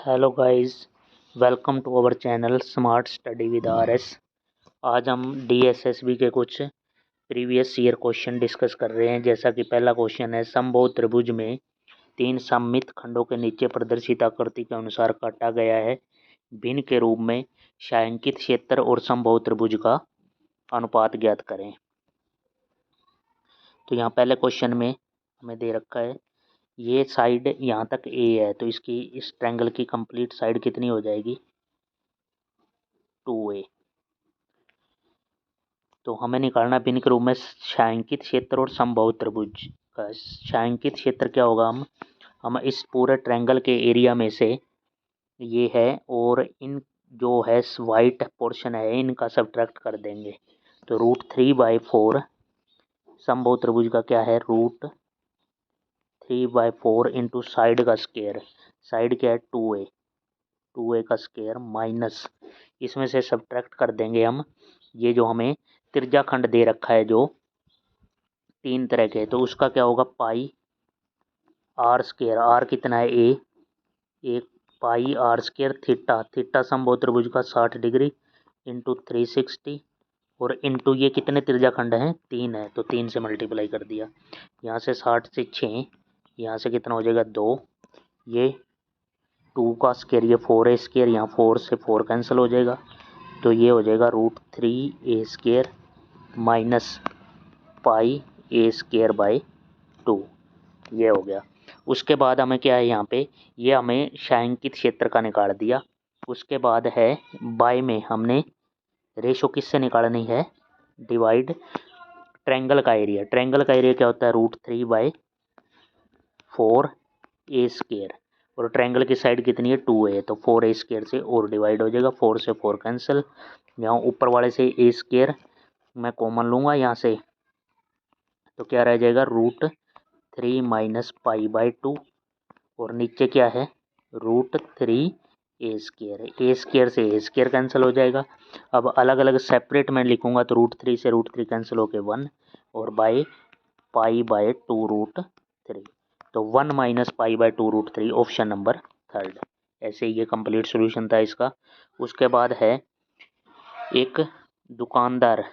Hello guys, welcome to our channel smart study with RS. आज हम DSSB के कुछ प्रीवियस ईयर क्वेश्चन डिस्कस कर रहे हैं। जैसा कि पहला क्वेश्चन है, समबाहु त्रिभुज में तीन सममित खंडों के नीचे प्रदर्शित आकृति के अनुसार काटा गया है भिन्न के रूप में छायांकित क्षेत्र और समबाहु त्रिभुज का अनुपात ज्ञात करें। तो यहाँ पहले क्वेश्चन में हमें दे रखा है ये साइड यहाँ तक ए है, तो इसकी इस ट्रायंगल की कंप्लीट साइड कितनी हो जाएगी 2a। तो हमें निकालना भिन्न के रूप में छायांकित क्षेत्र और समबाहु त्रिभुज का। छायांकित क्षेत्र क्या होगा, हम इस पूरे ट्रायंगल के एरिया में से ये है और इन जो है वाइट पोर्शन है इनका सब्ट्रैक्ट कर देंगे। तो √3/4 समबाहु त्रिभुज का क्या है, √3/4 इंटू साइड का स्केयर। साइड क्या है 2a का स्केयर माइनस इसमें से सब्ट्रैक्ट कर देंगे हम ये जो हमें त्रिज्या खंड दे रखा है जो तीन तरह के, तो उसका क्या होगा पाई आर स्केयर। आर कितना है ए, एक पाई आर स्केयर थीटा समबाहु त्रिभुज का 60 डिग्री इंटू 360 और इंटू ये कितने त्रिज्या खंड हैं 3 है, तो 3 से मल्टीप्लाई कर दिया। यहाँ से 60 से 6, यहाँ से कितना हो जाएगा 2, ये 2 का स्केयर, ये 4a स्केयर, यहाँ 4 से 4 कैंसिल हो जाएगा। तो ये हो जाएगा √3a square minus pi a square by 2, ये हो गया। उसके बाद हमें क्या है यहाँ पे, ये हमें छायांकित क्षेत्र का निकाल दिया। उसके बाद है बाय में हमने रेशो किससे निकालनी है, डिवाइड ट्रायंगल का एरिया। ट्रायंगल का एरिया क्या होता है √3/4a स्केयर और ट्रायंगल की साइड कितनी है 2a, तो 4a स्केयर से और डिवाइड हो जाएगा, 4 से 4 कैंसिल। यहाँ ऊपर वाले से a स्केयर मैं कॉमन लूँगा यहाँ से, तो क्या रह जाएगा √3 माइनस π/2 और नीचे क्या है √3a स्केयर। a स्केयर से a स्केयर कैंसिल हो जाएगा। अब अलग अलग सेपरेट मैं लिखूँगा तो √3 से √3 कैंसिल होके 1 और बाई π/2 √3, तो 1 माइनस π/2 √3 ऑप्शन नंबर 3। ऐसे ये कंप्लीट सॉल्यूशन था इसका। उसके बाद है एक दुकानदार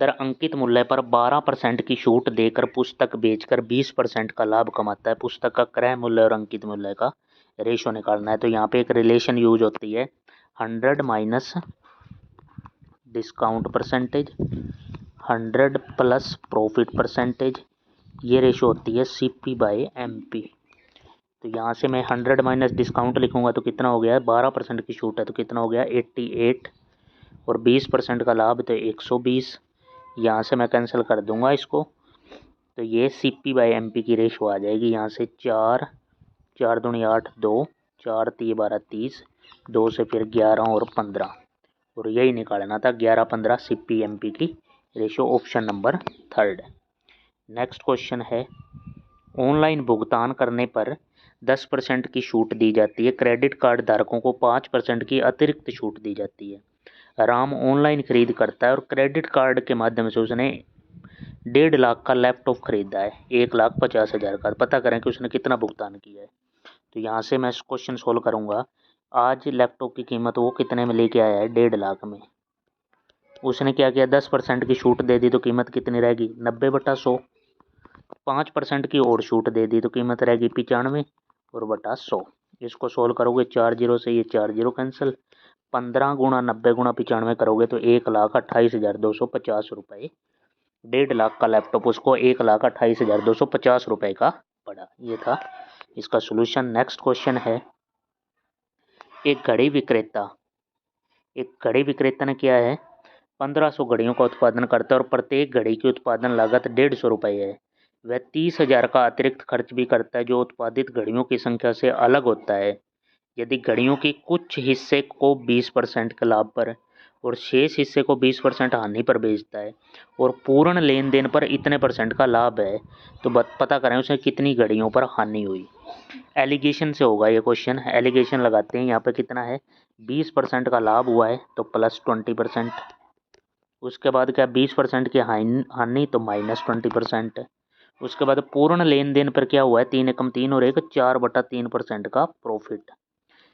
अंकित मूल्य पर 12% की छूट देकर पुस्तक बेचकर 20% का लाभ कमाता है। पुस्तक का क्रय मूल्य और अंकित मूल्य का रेशो निकालना है। तो यहाँ पे एक रिलेशन यूज होती है 100 minus discount percentage 100 plus profit percentage, ये रेशो होती है CP/MP। तो यहाँ से मैं 100 माइनस डिस्काउंट लिखूँगा तो कितना हो गया, 12% की छूट है तो कितना हो गया 88 और 20% का लाभ तो 120। यहाँ से मैं कैंसिल कर दूंगा इसको, तो ये CP/MP की रेशो आ जाएगी। यहाँ से 4 दूनी 8, 2 4 3 12 30, 2 से फिर 11 और 15 और यही निकालना था 11-15 CP/MP की ratio, option number 3। Next question है, ऑनलाइन भुगतान करने पर 10% की छूट दी जाती है। क्रेडिट कार्ड धारकों को 5% की अतिरिक्त छूट दी जाती है। राम ऑनलाइन खरीद करता है और क्रेडिट कार्ड के माध्यम से उसने 1.5 लाख का लैपटॉप खरीदा है 1,50,000 का। पता करें कि उसने कितना भुगतान किया है। तो यहाँ से मैं क्वेश्चन सोल्व करूँगा। आज लैपटॉप की कीमत वो कितने में लेके आया है 1.5 लाख में। उसने क्या किया 10% की छूट दे दी तो कीमत कितनी रहेगी 90/100। 5% की और छूट दे दी तो कीमत रहेगी 95 और बटा 100। इसको सोल्व करोगे 4 जीरो से ये 4 जीरो कैंसिल, 15 गुणा 90 गुणा 95 करोगे तो 1,28,250 रुपये। 1.5 लाख का लैपटॉप उसको 1,28,250 रुपये का पड़ा। ये था इसका सोल्यूशन। नेक्स्ट क्वेश्चन है, एक घड़ी विक्रेता ने क्या है 1500 घड़ियों का उत्पादन करता है और प्रत्येक घड़ी की उत्पादन लागत 150 रुपये है। वह 30,000 का अतिरिक्त खर्च भी करता है जो उत्पादित घड़ियों की संख्या से अलग होता है। यदि घड़ियों की कुछ हिस्से को 20% के लाभ पर और शेष हिस्से को 20% हानि पर बेचता है और पूर्ण लेन देन पर इतने % का लाभ है, तो पता करें उसे कितनी घड़ियों पर हानि हुई। एलिगेशन से होगा ये क्वेश्चन। एलिगेशन लगाते हैं, यहाँ पे कितना है 20% का लाभ हुआ है तो प्लस 20%। उसके बाद क्या 20% की हानि तो माइनस 20%। उसके बाद पूर्ण लेन देन पर क्या हुआ है, 3 एकम 3 और 1 4/3% का प्रॉफिट।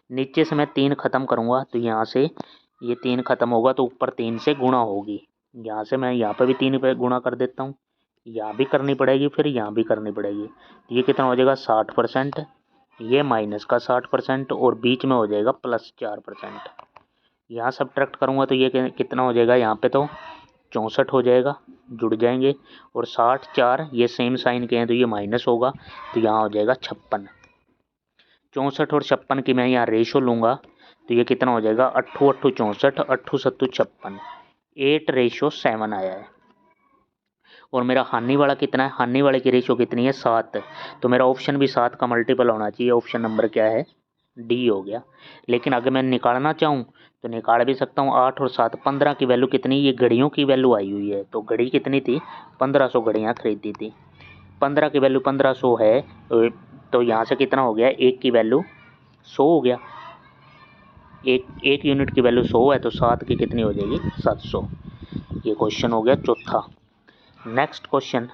नीचे से मैं 3 ख़त्म करूँगा तो यहाँ से ये 3 ख़त्म होगा तो ऊपर 3 से गुणा होगी। यहाँ से मैं यहाँ पे भी 3 पे गुणा कर देता हूँ, यहाँ भी करनी पड़ेगी, फिर यहाँ भी करनी पड़ेगी। तो ये कितना हो जाएगा 60%, ये माइनस का 60% और बीच में हो जाएगा +4%। यहाँ सब्ट्रैक्ट करूँगा तो ये कितना हो जाएगा, यहाँ पे तो 64 हो जाएगा, जुड़ जाएंगे, और 60 4 ये सेम साइन के हैं तो ये माइनस होगा, तो यहाँ हो जाएगा 56। 64 और 56 की मैं यहाँ रेशो लूँगा तो ये कितना हो जाएगा 8 8 64 8 7 56, 8:7 आया है। और मेरा हानि वाला कितना है, हानि वाले की रेशो कितनी है 7, तो मेरा ऑप्शन भी 7 का मल्टीपल होना चाहिए। ऑप्शन नंबर क्या है, डी हो गया। लेकिन अगर मैं निकालना चाहूँ तो निकाल भी सकता हूँ। 8 और 7 15 की वैल्यू कितनी, ये घड़ियों की वैल्यू आई हुई है, तो घड़ी कितनी थी 1500 घड़ियाँ खरीदी थी, 15 की वैल्यू 1500 है, तो यहाँ से कितना हो गया, एक की वैल्यू 100 हो गया, एक यूनिट की वैल्यू 100 है तो 7 की कितनी हो जाएगी 700। ये क्वेश्चन हो गया चौथा। नेक्स्ट क्वेश्चन,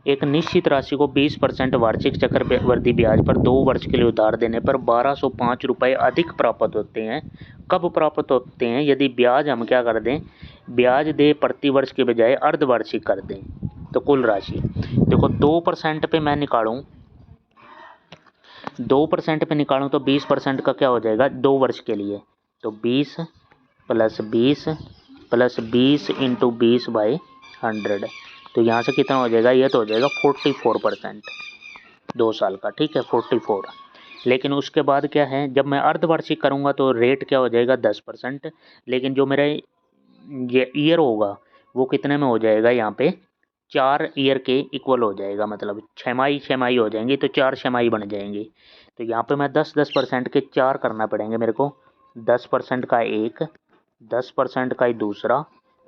एक निश्चित राशि को 20% वार्षिक चक्रवृद्धि ब्याज पर 2 वर्ष के लिए उधार देने पर 1205 रुपये अधिक प्राप्त होते हैं। कब प्राप्त होते हैं, यदि ब्याज हम क्या कर दें, ब्याज दे प्रति वर्ष के बजाय अर्धवार्षिक कर दें। तो कुल राशि देखो 2% पे मैं निकालूं, 2% पे निकालूं तो 20% का क्या हो जाएगा 2 वर्ष के लिए, तो 20 + 20 + 20 × 20/100, तो यहाँ से कितना हो जाएगा, ये तो हो जाएगा 44%, 2 साल का, ठीक है 44। लेकिन उसके बाद क्या है, जब मैं अर्धवार्षिक करूँगा तो रेट क्या हो जाएगा 10%, लेकिन जो मेरा ये ईयर होगा वो कितने में हो जाएगा, यहाँ पे 4 ईयर के इक्वल हो जाएगा, मतलब छमाही हो जाएंगी, तो 4 छमाही बन जाएंगी। तो यहाँ पे मैं 10% के 4 करना पड़ेंगे मेरे को, 10% का एक, 10% का ही दूसरा,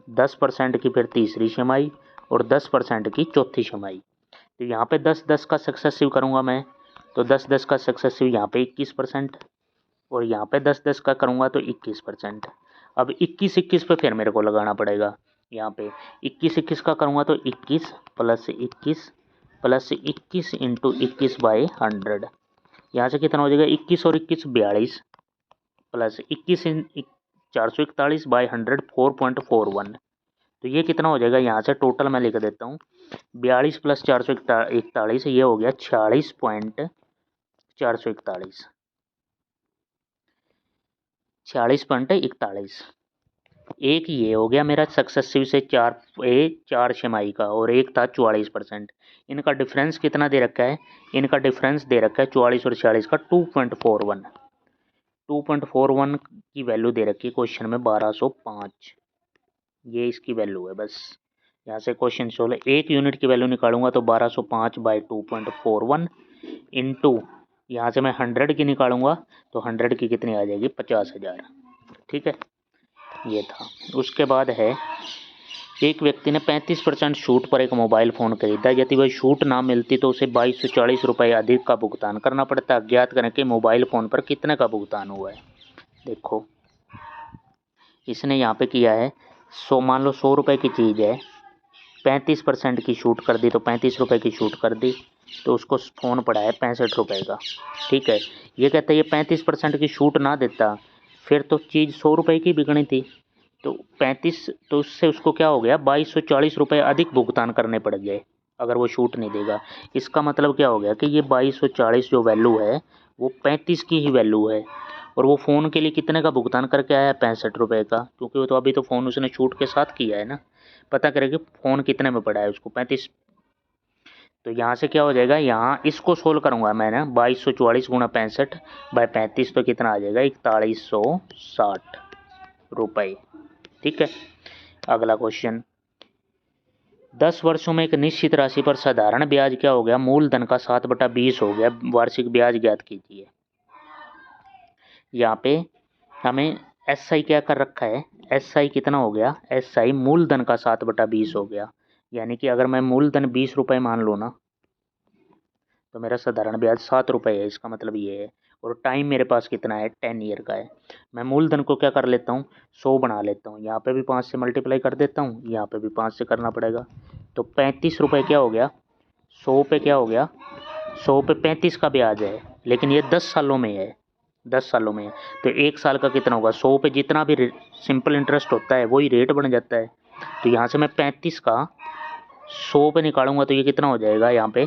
10% की फिर तीसरी छमाही और 10% की चौथी छमाही। तो यहाँ पे 10-10 का सक्सेसिव करूँगा मैं, तो 10-10 का सक्सेसिव यहाँ पे 21%, और यहाँ पे 10-10 का करूँगा तो 21%। अब 21-21 पे फिर मेरे को लगाना पड़ेगा, यहाँ पे 21-21 का करूँगा तो 21 + 21 + 21 × 21/100, यहाँ से कितना हो जाएगा 21 और 21 42 + 21 441/100 4.41, तो ये कितना हो जाएगा, यहाँ से टोटल मैं लिख देता हूँ 42 + 441, ये हो गया 46.441, 46.41। एक ये हो गया मेरा सक्सेसिव से 4 छमाही का, और एक था 44%। इनका डिफरेंस कितना दे रखा है, इनका डिफरेंस दे रखा है 44 और 46 का 2.41, 2.41 की वैल्यू दे रखी है क्वेश्चन में 1205, ये इसकी वैल्यू है। बस यहाँ से क्वेश्चन सोल्व, 1 यूनिट की वैल्यू निकालूंगा तो 1205/2.41 इंटू यहाँ से मैं 100 की निकालूंगा तो 100 की कितनी आ जाएगी 50,000, ठीक है, ये था। उसके बाद है, एक व्यक्ति ने 35% छूट पर एक मोबाइल फ़ोन खरीदा, यदि वह छूट ना मिलती तो उसे 2240 रुपये अधिक का भुगतान करना पड़ता। ज्ञात करें कि मोबाइल फ़ोन पर कितने का भुगतान हुआ है। देखो इसने यहाँ पे किया है, मान लो 100 रुपये की चीज़ है, 35% की छूट कर दी तो 35 रुपये की छूट कर दी, तो उसको फ़ोन पड़ा है 65 रुपये का, ठीक है। ये कहता है ये 35% की छूट ना देता फिर तो चीज़ 100 रुपये की बिकनी थी, तो 35, तो उससे उसको क्या हो गया 2240 रुपये अधिक भुगतान करने पड़ गए अगर वो छूट नहीं देगा। इसका मतलब क्या हो गया कि ये 2240 जो वैल्यू है वो 35 की ही वैल्यू है, और वो फ़ोन के लिए कितने का भुगतान करके आया है 65 रुपये का, क्योंकि वो तो अभी तो फ़ोन उसने छूट के साथ किया है ना। पता करें कि फ़ोन कितने में पड़ा है उसको 35, तो यहाँ से क्या हो जाएगा, यहाँ इसको सोल्व करूँगा मैं ना, 2244 × 65/35 तो कितना आ जाएगा 4160 रुपये, ठीक है। अगला क्वेश्चन, 10 वर्षों में एक निश्चित राशि पर साधारण ब्याज क्या हो गया, मूलधन का 7/20 हो गया, वार्षिक ब्याज ज्ञात कीजिए। यहाँ पे हमें SI क्या कर रखा है, SI कितना हो गया, SI मूलधन का 7/20 हो गया, यानी कि अगर मैं मूलधन 20 रुपये मान लूँ ना तो मेरा साधारण ब्याज 7 रुपये है, इसका मतलब ये है। और टाइम मेरे पास कितना है 10 ईयर का है। मैं मूलधन को क्या कर लेता हूँ 100 बना लेता हूँ, यहाँ पे भी 5 से मल्टीप्लाई कर देता हूँ, यहाँ पे भी 5 से करना पड़ेगा, तो 35 रुपये क्या हो गया, 100 पे क्या हो गया, 100 पे 35 का ब्याज है, लेकिन ये 10 सालों में है, 10 सालों में है। तो 1 साल का कितना होगा, 100 पे जितना भी सिंपल इंटरेस्ट होता है वही रेट बन जाता है। तो यहाँ से मैं 35 का 100 पे निकालूंगा तो ये कितना हो जाएगा यहाँ पे,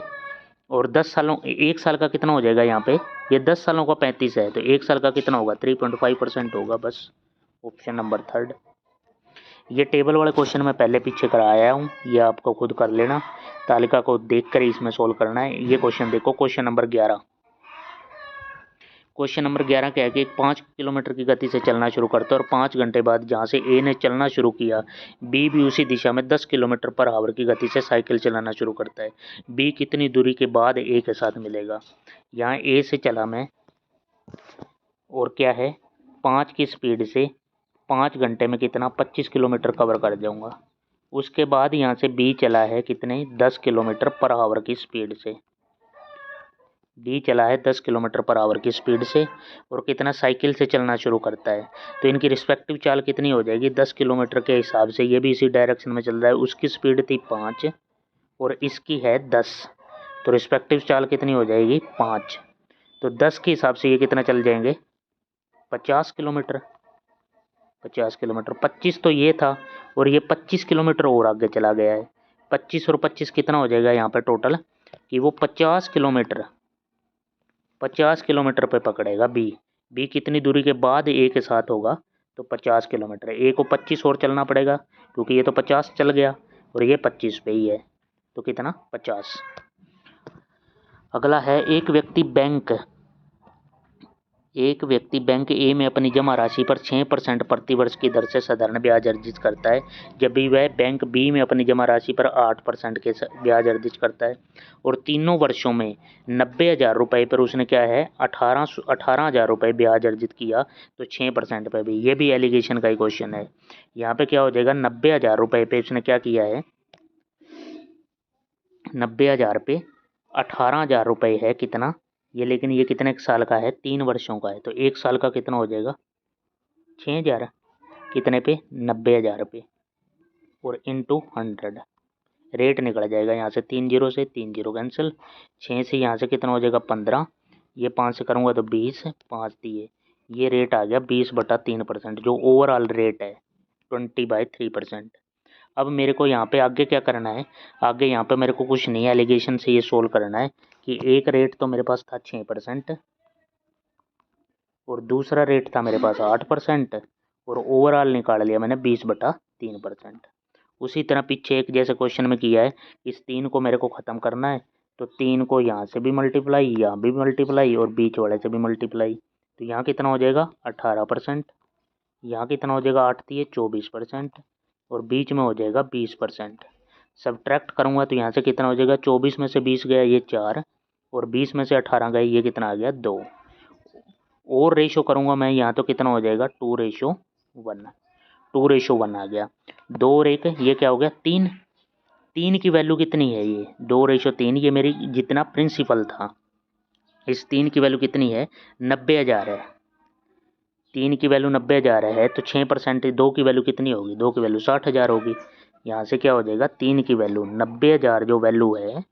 और 10 सालों, 1 साल का कितना हो जाएगा यहाँ पे, ये 10 सालों का 35 है, तो 1 साल का कितना होगा, 3.5% होगा। बस ऑप्शन नंबर थर्ड। ये टेबल वाले क्वेश्चन मैं पहले पीछे कराया हूँ, ये आपको खुद कर लेना, तालिका को देख कर ही इसमें सोल्व करना है। ये क्वेश्चन देखो, क्वेश्चन नंबर 11। क्वेश्चन नंबर 11 क्या है कि 5 किलोमीटर की गति से चलना शुरू करता है और 5 घंटे बाद जहाँ से ए ने चलना शुरू किया, बी भी उसी दिशा में 10 किलोमीटर पर आवर की गति से साइकिल चलाना शुरू करता है। बी कितनी दूरी के बाद ए के साथ मिलेगा। यहाँ ए से चला मैं, और क्या है, 5 की स्पीड से 5 घंटे में कितना, 25 किलोमीटर कवर कर जाऊँगा। उसके बाद यहाँ से बी चला है कितने, 10 किलोमीटर पर आवर की स्पीड से। बी चला है 10 किलोमीटर पर आवर की स्पीड से, और कितना, साइकिल से चलना शुरू करता है। तो इनकी रिस्पेक्टिव चाल कितनी हो जाएगी, 10 किलोमीटर के हिसाब से ये भी इसी डायरेक्शन में चल रहा है, उसकी स्पीड थी 5 और इसकी है 10, तो रिस्पेक्टिव चाल कितनी हो जाएगी, 5। तो 10 के हिसाब से ये कितना चल जाएंगे, 50 किलोमीटर। 50 किलोमीटर, 25 तो ये था, और ये 25 किलोमीटर और आगे चला गया है। 25 और 25 कितना हो जाएगा यहाँ पे टोटल, कि वो 50 किलोमीटर, 50 किलोमीटर पे पकड़ेगा बी कितनी दूरी के बाद ए के साथ होगा, तो 50 किलोमीटर। ए को 25 और चलना पड़ेगा क्योंकि ये तो 50 चल गया और ये 25 पे ही है, तो कितना, 50। अगला है, एक व्यक्ति बैंक ए में अपनी जमा राशि पर 6% प्रतिवर्ष की दर से साधारण ब्याज अर्जित करता है, जबकि वह बैंक बी में अपनी जमा राशि पर 8% के ब्याज अर्जित करता है, और तीनों वर्षों में 90,000 रुपये पर उसने क्या है, 18,000 रुपये ब्याज अर्जित किया, तो 6% पर भी। ये भी एलिगेशन का ही क्वेश्चन है। यहाँ पे क्या हो जाएगा, 90,000 रुपये पे उसने क्या किया है, 90,000 पे 18,000 रुपये है कितना ये, लेकिन ये कितने साल का है, 3 वर्षों का है, तो 1 साल का कितना हो जाएगा, 6,000, कितने पे, 90,000 पे, और इंटू 100, रेट निकल जाएगा यहाँ से, 3 जीरो से 3 जीरो कैंसिल, 6 से यहाँ से कितना हो जाएगा, 15, ये 5 से करूँगा तो 20, 5 दिए, ये रेट आ गया 20/3%, जो ओवरऑल रेट है 20/3%। अब मेरे को यहाँ पे आगे क्या करना है, आगे यहाँ पे मेरे को कुछ नहीं, एलिगेशन से ये सोल्व करना है कि एक रेट तो मेरे पास था 6% और दूसरा रेट था मेरे पास 8%, और ओवरऑल निकाल लिया मैंने 20/3%। उसी तरह पीछे एक जैसे क्वेश्चन में किया है, इस 3 को मेरे को ख़त्म करना है, तो 3 को यहाँ से भी मल्टीप्लाई, यहाँ भी मल्टीप्लाई, और बीच वाले से भी मल्टीप्लाई, तो यहाँ कितना हो जाएगा 18%, यहाँ कितना हो जाएगा 8 दिए 24%, और बीच में हो जाएगा 20%। सब्ट्रैक्ट करूँगा तो यहाँ से कितना हो जाएगा, 24 में से 20 गया ये 4, और 20 में से 18 गए ये कितना आ गया 2, और रेशो करूँगा मैं यहाँ तो कितना हो जाएगा 2:1, 2:1 आ गया। 2 और 1 ये क्या हो गया 3, 3 की वैल्यू कितनी है, ये 2:3, ये मेरी जितना प्रिंसिपल था, इस 3 की वैल्यू कितनी है, 90,000 है। 3 की वैल्यू 90,000 है, तो 6% 2 की वैल्यू कितनी होगी, 2 की वैल्यू 60,000 होगी। यहाँ से क्या हो जाएगा, 3 की वैल्यू 90,000 जो वैल्यू है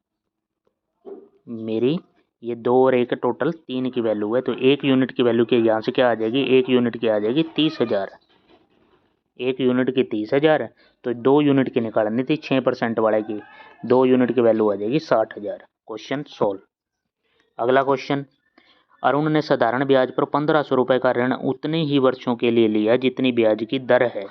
मेरी, ये 2 और 1 टोटल 3 की वैल्यू है, तो 1 यूनिट की वैल्यू की यहाँ से क्या आ जाएगी, 1 यूनिट की आ जाएगी 30,000, 1 यूनिट की 30,000, तो 2 यूनिट की निकालनी थी 6% वाले की, 2 यूनिट की वैल्यू आ जाएगी 60,000। Question solve. अगला क्वेश्चन, अरुण ने साधारण ब्याज पर 1,500 रुपये का ऋण उतने ही वर्षों के लिए लिया जितनी ब्याज की दर है।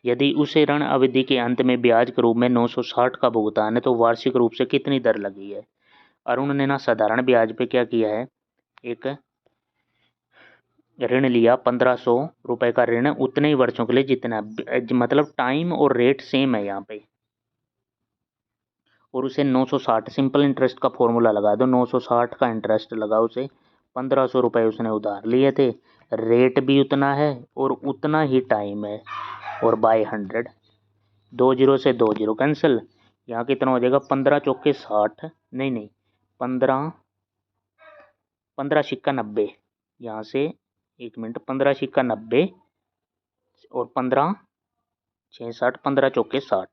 यदि उसे ऋण अवधि के अंत में ब्याज के रूप में 960 का भुगतान है तो वार्षिक रूप से कितनी दर लगी है। अरुण ने ना साधारण ब्याज पे क्या किया है, एक ऋण लिया 1,500 रुपये का ऋण उतने ही वर्षों के लिए जितना, मतलब टाइम और रेट सेम है यहाँ पे, और उसे 960 सिंपल इंटरेस्ट का फॉर्मूला लगा दो, 960 का इंटरेस्ट लगा उसे, 1,500 रुपये उसने उधार लिए थे, रेट भी उतना है और उतना ही टाइम है, और बाय 100, 2 जीरो से 2 जीरो कैंसिल, यहाँ कितना हो जाएगा 15 चौके 60, नहीं 15 15 सिक्का 90, यहाँ से 1 मिनट, 15 सिक्का 90 और 15 6 60, 15 चौके 60,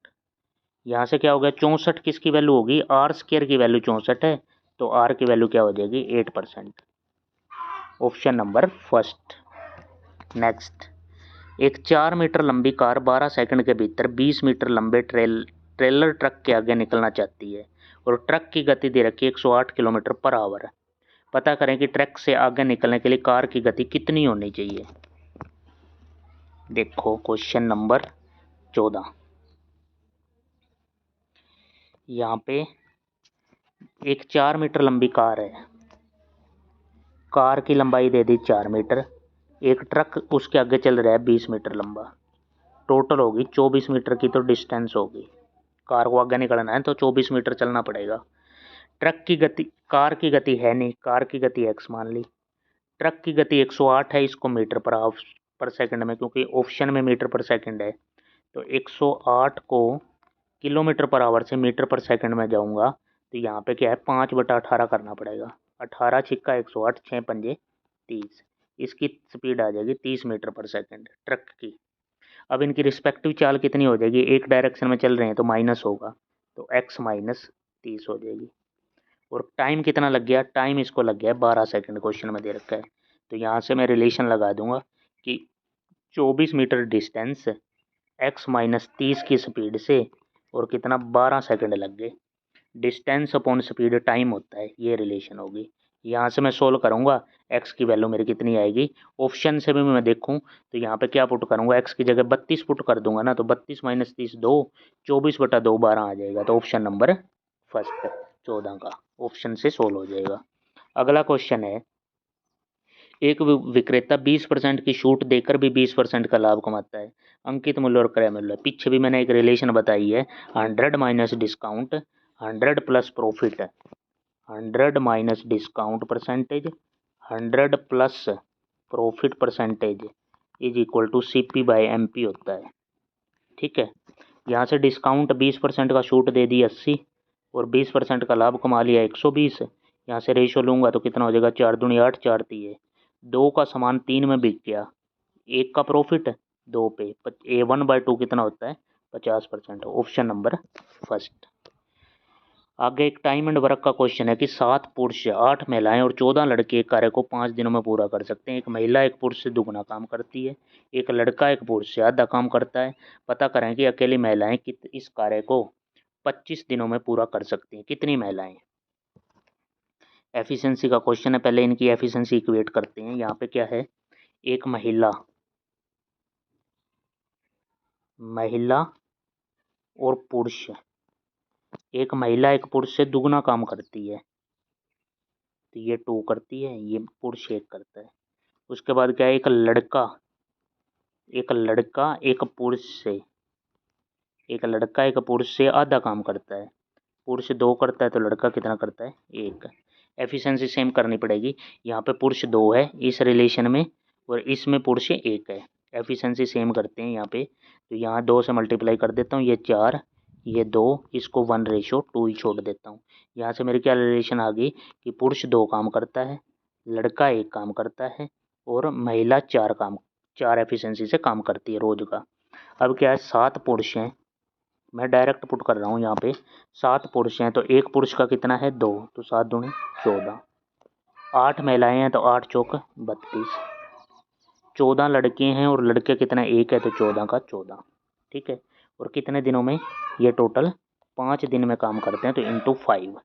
यहाँ से क्या हो गया 64 किसकी वैल्यू होगी, आर स्क्वायर की वैल्यू 64 है, तो आर की वैल्यू क्या हो जाएगी 8%। Option number first. नेक्स्ट, एक 4 मीटर लंबी कार 12 सेकंड के भीतर 20 मीटर लंबे ट्रेलर ट्रक के आगे निकलना चाहती है और ट्रक की गति दे रखी 108 किलोमीटर पर आवर। पता करें कि ट्रक से आगे निकलने के लिए कार की गति कितनी होनी चाहिए। देखो क्वेश्चन नंबर 14। यहाँ पे एक 4 मीटर लंबी कार है, कार की लंबाई दे दी 4 मीटर, एक ट्रक उसके आगे चल रहा है 20 मीटर लंबा, टोटल होगी 24 मीटर की तो डिस्टेंस होगी। कार को आगे निकलना है तो 24 मीटर चलना पड़ेगा। ट्रक की गति, कार की गति है नहीं, कार की गति x मान ली, ट्रक की गति 108 है, इसको मीटर पर सेकंड में, क्योंकि ऑप्शन में मीटर पर सेकंड है, तो 108 को किलोमीटर पर आवर से मीटर पर सेकंड में जाऊंगा तो यहाँ पे क्या है 5/18 करना पड़ेगा। 18 छिक्का 108, 6 पंजे 30, इसकी स्पीड आ जाएगी 30 मीटर पर सेकंड ट्रक की। अब इनकी रिस्पेक्टिव चाल कितनी हो जाएगी, एक डायरेक्शन में चल रहे हैं तो माइनस होगा, तो x माइनस 30 हो जाएगी। और टाइम कितना लग गया, टाइम इसको लग गया 12 सेकंड, क्वेश्चन में दे रखा है, तो यहाँ से मैं रिलेशन लगा दूंगा कि 24 मीटर डिस्टेंस x माइनस 30 की स्पीड से और कितना 12 सेकंड लग गए, डिस्टेंस अपॉन स्पीड टाइम होता है, ये रिलेशन होगी। यहाँ से मैं सोल्व करूँगा, x की वैल्यू मेरी कितनी आएगी, ऑप्शन से भी मैं देखूँ तो यहाँ पे क्या पुट करूँगा, x की जगह 32 पुट कर दूंगा ना, तो 32 माइनस 30 2, 24/2 12 आ जाएगा, तो ऑप्शन नंबर फर्स्ट 14 का ऑप्शन से सोल्व हो जाएगा। अगला क्वेश्चन है, एक विक्रेता 20% की छूट देकर भी 20% का लाभ कमाता है, अंकित मूल्य और क्रय मूल्य। पीछे भी मैंने एक रिलेशन बताई है, 100 minus discount 100 plus profit, 100 minus discount percentage 100 plus profit percentage is equal to CP/MP होता है। ठीक है, यहाँ से डिस्काउंट 20% का छूट दे दी 80 और 20% का लाभ कमा लिया 120। यहाँ से रेशो लूँगा तो कितना हो जाएगा, 4 दूनी 8, 4 3 2 का सामान 3 में बिक गया, 1 का प्रॉफिट 2 पे, A1/2 कितना होता है 50%, ऑप्शन नंबर फर्स्ट। आगे एक टाइम एंड वर्क का क्वेश्चन है कि 7 पुरुष 8 महिलाएं और 14 लड़के एक कार्य को 5 दिनों में पूरा कर सकते हैं। एक महिला एक पुरुष से दुगना काम करती है, एक लड़का एक पुरुष से आधा काम करता है। पता करें कि अकेली महिलाएं इस कार्य को 25 दिनों में पूरा कर सकती हैं, कितनी महिलाएं। एफिशिएंसी का क्वेश्चन है, पहले इनकी एफिशिएंसी इक्वेट करते हैं। यहाँ पे क्या है, एक महिला और पुरुष, एक महिला एक पुरुष से दुगना काम करती है, तो ये 2 करती है, ये पुरुष 1 करता है। उसके बाद क्या है, एक लड़का एक पुरुष से आधा काम करता है, पुरुष 2 करता है तो लड़का कितना करता है 1। एफिशिएंसी सेम करनी पड़ेगी, यहाँ पे पुरुष 2 है इस रिलेशन में और इसमें पुरुष 1 है, एफिशिएंसी सेम करते हैं यहाँ पे, तो यहाँ 2 से मल्टीप्लाई कर देता हूँ, ये 4 ये 2, इसको 1:2 ही छोड़ देता हूँ। यहाँ से मेरी क्या रिलेशन आ गई कि पुरुष 2 काम करता है, लड़का 1 काम करता है और महिला 4 एफिशिएंसी से काम करती है रोज का। अब क्या है, 7 पुरुष हैं, मैं डायरेक्ट पुट कर रहा हूँ यहाँ पे, 7 पुरुष हैं तो एक पुरुष का कितना है 2, तो 7 दूनी 14, 8 महिलाएं हैं तो 8 चौक 32, 14 लड़के हैं और लड़के कितना 1 है तो 14 का 14। ठीक है, और कितने दिनों में, ये टोटल 5 दिन में काम करते हैं, तो इंटू 5,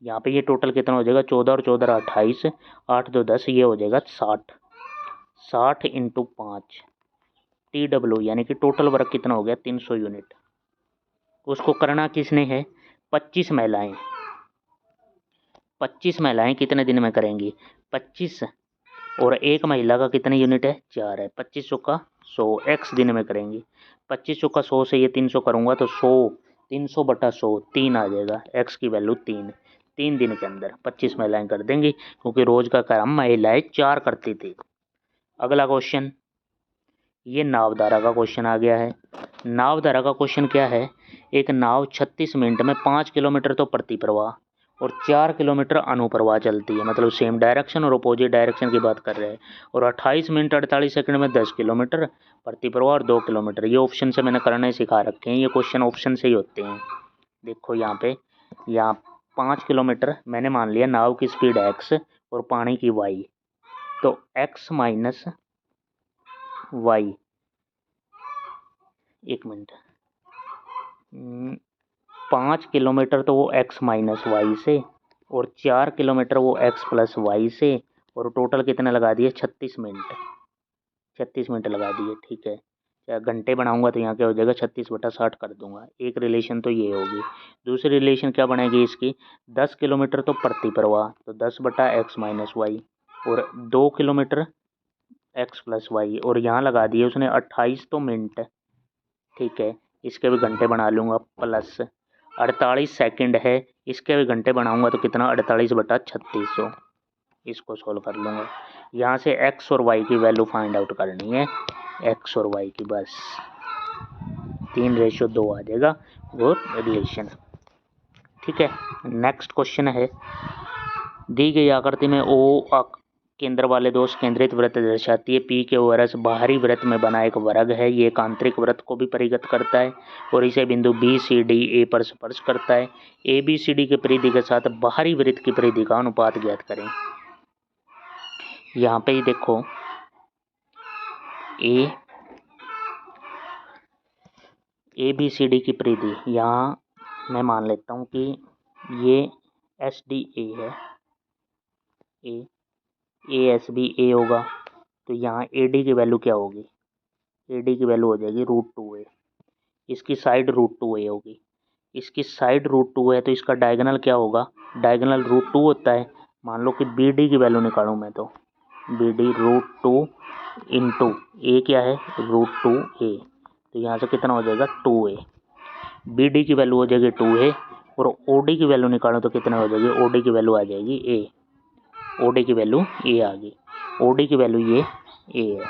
यहाँ पे ये टोटल कितना हो जाएगा 14 और 14 28, 8 2 10, ये हो जाएगा 60 इंटू 5 TW, यानी कि टोटल वर्क कितना हो गया 300 यूनिट। उसको करना किसने है, 25 महिलाएं कितने दिन में करेंगी 25, और एक महिला का कितने यूनिट है 4 है, 25 का 100 x दिन में करेंगी, 25 का 100 से ये 300 करूँगा तो 300/100 3 आ जाएगा, x की वैल्यू 3 दिन के अंदर 25 महिलाएं कर देंगी, क्योंकि रोज का काम महिलाएं 4 करती थी। अगला क्वेश्चन, ये नावधारा का क्वेश्चन आ गया है। नावधारा का क्वेश्चन क्या है, एक नाव 36 मिनट में 5 किलोमीटर तो प्रति प्रवाह और 4 किलोमीटर अनुप्रवाह चलती है, मतलब सेम डायरेक्शन और अपोजिट डायरेक्शन की बात कर रहे हैं। और 28 मिनट 48 सेकंड में 10 किलोमीटर प्रति प्रवाह और 2 किलोमीटर। ये ऑप्शन से मैंने करने सिखा रखे हैं, ये क्वेश्चन ऑप्शन से ही होते हैं। देखो यहाँ पे, यहाँ 5 किलोमीटर मैंने मान लिया, नाव की स्पीड x और पानी की y, तो x माइनस वाई, एक मिनट, 5 किलोमीटर तो वो x माइनस वाई से, और 4 किलोमीटर वो x प्लस वाई से, और टोटल कितने लगा दिए, 36 मिनट, 36 मिनट लगा दिए। ठीक है, या घंटे बनाऊंगा तो यहाँ क्या हो जाएगा, 36/60 कर दूंगा। एक रिलेशन तो ये होगी। दूसरी रिलेशन क्या बनेगी इसकी, 10 किलोमीटर तो प्रति प्रवाह, तो 10/x माइनस वाई, और 2 किलोमीटर x प्लस वाई, और यहाँ लगा दिए उसने 28 तो मिनट। ठीक है, इसके भी घंटे बना लूँगा, प्लस 48 सेकंड है, इसके भी घंटे बनाऊंगा तो कितना, 48/3600। इसको सोल्व कर लूँगा। यहाँ से x और y की वैल्यू फाइंड आउट करनी है, x और y की, बस 3:2 आ जाएगा वो रिलेशन। ठीक है, नेक्स्ट क्वेश्चन है, दी गई आकृति में O केंद्र वाले दो केंद्रित वृत्त दर्शाती है। P के ओरस बाहरी वृत्त में बना एक वर्ग है, ये एक आंतरिक वृत्त को भी परिगत करता है और इसे बिंदु B C D A पर स्पर्श करता है। A B C D की परिधि के साथ बाहरी वृत्त की परिधि का अनुपात ज्ञात करें। यहाँ पे ही देखो, A B C D की परिधि, यहाँ मैं मान लेता हूँ कि ये SD A है, ASB A होगा, तो यहाँ AD की वैल्यू क्या होगी, AD की वैल्यू हो जाएगी √2A। इसकी साइड √2A होगी, इसकी साइड √2 है, तो इसका डायगोनल क्या होगा, डायगोनल √2 होता है। मान लो कि BD की वैल्यू निकालूँ मैं, तो BD √2 इंटू A क्या है, √2A, तो यहाँ से कितना हो जाएगा, 2A। BD की वैल्यू हो जाएगी 2A, और OD की वैल्यू निकालो तो कितना हो जाएगी, OD की वैल्यू आ जाएगी A, OD की वैल्यू A आ गई, OD की वैल्यू ये A है।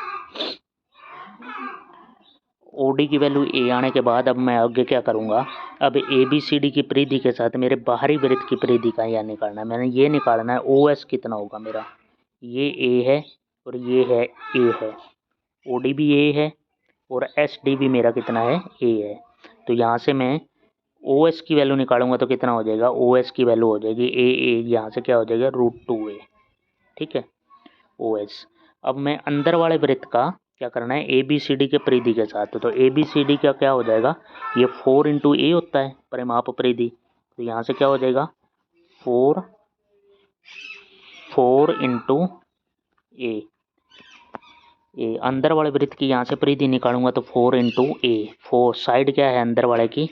OD की वैल्यू A आने के बाद अब मैं आगे क्या करूँगा, अब ABCD की परिधि के साथ मेरे बाहरी वृत्त की परिधि का यह निकालना है। मैंने ये निकालना है OS कितना होगा मेरा, ये A है और ये है A है, OD भी A है और SD भी मेरा कितना है, A है। तो यहाँ से मैं OS की वैल्यू निकालूंगा तो कितना हो जाएगा, OS की वैल्यू हो जाएगी A, यहाँ से क्या हो जाएगा, √2A। ठीक है, OS। अब मैं अंदर वाले वृत्त का क्या करना है, ABCD के परिधि के साथ, तो ABCD का क्या हो जाएगा, ये 4 × A होता है परिमाप परिधि, तो यहाँ से क्या हो जाएगा, 4 × A। अंदर वाले वृत्त की यहाँ से परिधि निकालूंगा तो 4 × A, 4 साइड क्या है अंदर वाले की,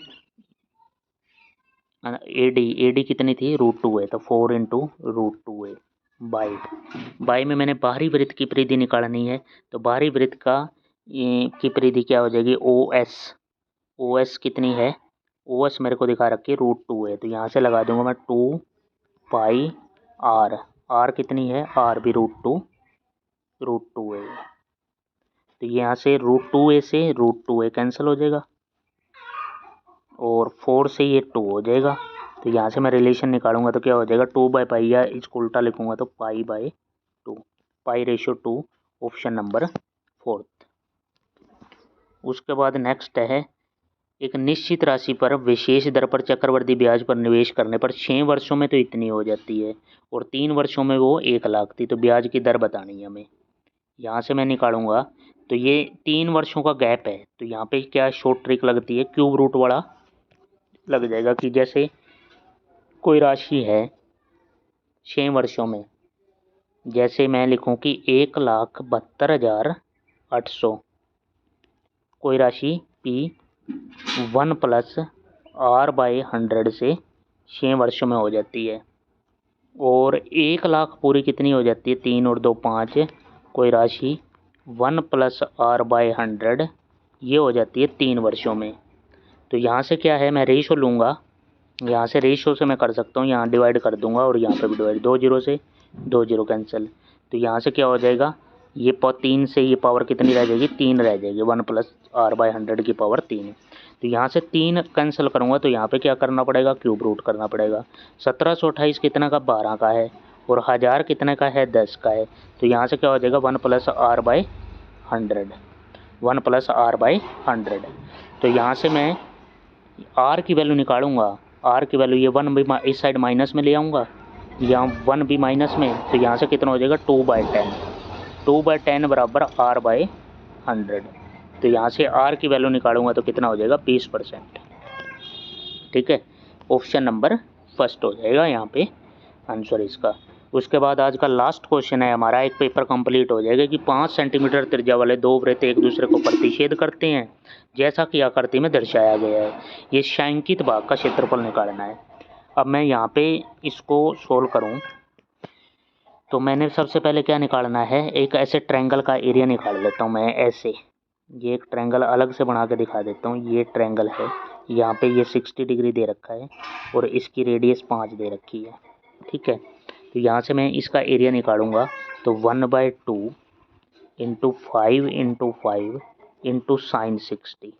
AD कितनी थी, √2 है, तो 4 × √2A बाई में मैंने बाहरी वृत्त की परिधि निकालनी है, तो बाहरी वृत्त का की परिधि क्या हो जाएगी, OS कितनी है, OS मेरे को दिखा रखी है √2 है, तो यहाँ से लगा दूंगा मैं 2πr, R कितनी है, R भी √2 है, तो यहाँ से √2A से √2A कैंसिल हो जाएगा, और 4 से ये 2 हो जाएगा, तो यहाँ से मैं रिलेशन निकालूंगा तो क्या हो जाएगा, 2/π, या इसको उल्टा लिखूंगा तो π/2, π/2, ऑप्शन नंबर 4। उसके बाद नेक्स्ट है, एक निश्चित राशि पर विशेष दर पर चक्रवृद्धि ब्याज पर निवेश करने पर 6 वर्षों में तो इतनी हो जाती है और 3 वर्षों में वो 1 लाख थी, तो ब्याज की दर बतानी है हमें। यहाँ से मैं निकालूंगा तो ये 3 वर्षों का गैप है, तो यहाँ पे क्या शॉर्ट ट्रिक लगती है, क्यूब रूट वाला लग जाएगा, कि जैसे कोई राशि है 6 वर्षों में, जैसे मैं लिखूं कि 1,72,800, कोई राशि P 1 + R/100 से 6 वर्षों में हो जाती है, और 1 लाख पूरी कितनी हो जाती है, 3 और 2 5, कोई राशि 1 + R/100 ये हो जाती है 3 वर्षों में। तो यहाँ से क्या है, मैं रेशो लूँगा, यहाँ से रेशो से मैं कर सकता हूँ, यहाँ डिवाइड कर दूंगा और यहाँ पे भी डिवाइड, 2 0 से 2 0 कैंसिल, तो यहाँ से क्या हो जाएगा, ये 3 से ये पावर कितनी रह जाएगी, 3 रह जाएगी, 1 + R/100 की पावर 3। तो यहाँ से 3 कैंसिल करूँगा तो यहाँ पे क्या करना पड़ेगा, क्यूब रूट करना पड़ेगा। 1728 कितना का, 12 का है, और 1000 कितने का है, 10 का है। तो यहाँ से क्या हो जाएगा, 1 + r/100, 1 + r/100। तो यहाँ से मैं r की वैल्यू निकालूंगा, r की वैल्यू ये 1 भी इस साइड माइनस में ले आऊँगा, यहाँ 1 भी माइनस में, तो यहाँ से कितना हो जाएगा, 2/10, 2/10 बराबर r/100। तो यहाँ से r की वैल्यू निकालूंगा तो कितना हो जाएगा, 20%। ठीक है, ऑप्शन नंबर फर्स्ट हो जाएगा यहाँ पे आंसर इसका। उसके बाद आज का लास्ट क्वेश्चन है हमारा, एक पेपर कंप्लीट हो जाएगा कि 5 सेंटीमीटर त्रिज्या वाले दो वृत्त एक दूसरे को प्रतिच्छेद करते हैं जैसा कि आकृति में दर्शाया गया है। ये छायांकित भाग का क्षेत्रफल निकालना है। अब मैं यहाँ पे इसको सोल्व करूँ तो मैंने सबसे पहले क्या निकालना है, एक ऐसे ट्रायंगल का एरिया निकाल लेता हूँ मैं ऐसे। ये एक ट्रायंगल अलग से बना के दिखा देता हूँ। ये ट्रायंगल है, यहाँ पे ये 60 डिग्री दे रखा है और इसकी रेडियस 5 दे रखी है। ठीक है, तो यहाँ से मैं इसका एरिया निकालूंगा तो 1/2 × 5 × 5 × sin 60।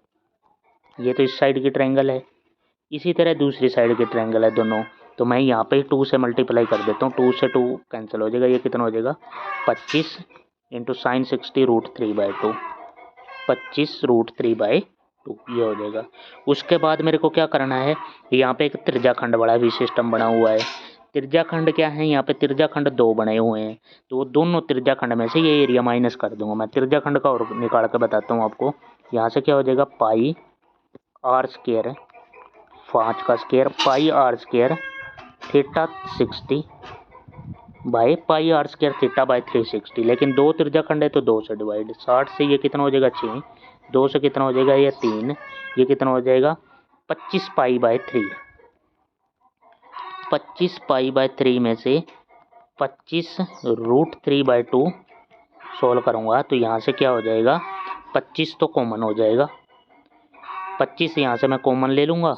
ये तो इस साइड की ट्रायंगल है, इसी तरह दूसरी साइड की ट्रायंगल है दोनों। तो मैं यहाँ पे 2 से मल्टीप्लाई कर देता हूँ, 2 से 2 कैंसिल हो जाएगा। ये कितना हो जाएगा, 25 × sin 60 √3/2, 25 √3/2 ये हो जाएगा। उसके बाद मेरे को क्या करना है, यहाँ पे एक त्रिज्याखंड बड़ा भी सिस्टम बना हुआ है। त्रिज्याखंड क्या है, यहाँ पे त्रिज्याखंड 2 बने हुए हैं, तो दोनों त्रिज्याखंड में से ये एरिया माइनस कर दूंगा मैं। त्रिज्याखंड का और निकाल के बताता हूँ आपको। यहाँ से क्या हो जाएगा, पाई r स्क्वायर, 5 का square, pi r square theta 60 by pi r square theta by 360। लेकिन दो त्रिज्याखंड है तो 2 से डिवाइड, 60 से ये कितना हो जाएगा, 6, 2 से कितना हो जाएगा, ये 3, ये कितना हो जाएगा, 25 π/3। 25 π/3 में से 25 √3/2 सोल्व करूँगा तो यहाँ से क्या हो जाएगा, 25 तो कॉमन हो जाएगा, 25 यहाँ से मैं कॉमन ले लूँगा।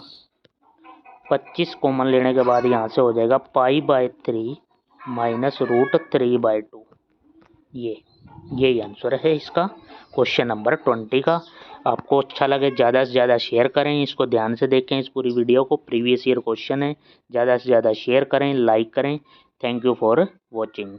25 कॉमन लेने के बाद यहाँ से हो जाएगा π/3 - √3/2। ये आंसर है इसका क्वेश्चन नंबर 20 का। आपको अच्छा लगे ज़्यादा से ज़्यादा शेयर करें, इसको ध्यान से देखें इस पूरी वीडियो को। प्रीवियस ईयर क्वेश्चन है, ज़्यादा से ज़्यादा शेयर करें, लाइक करें। Thank you for watching.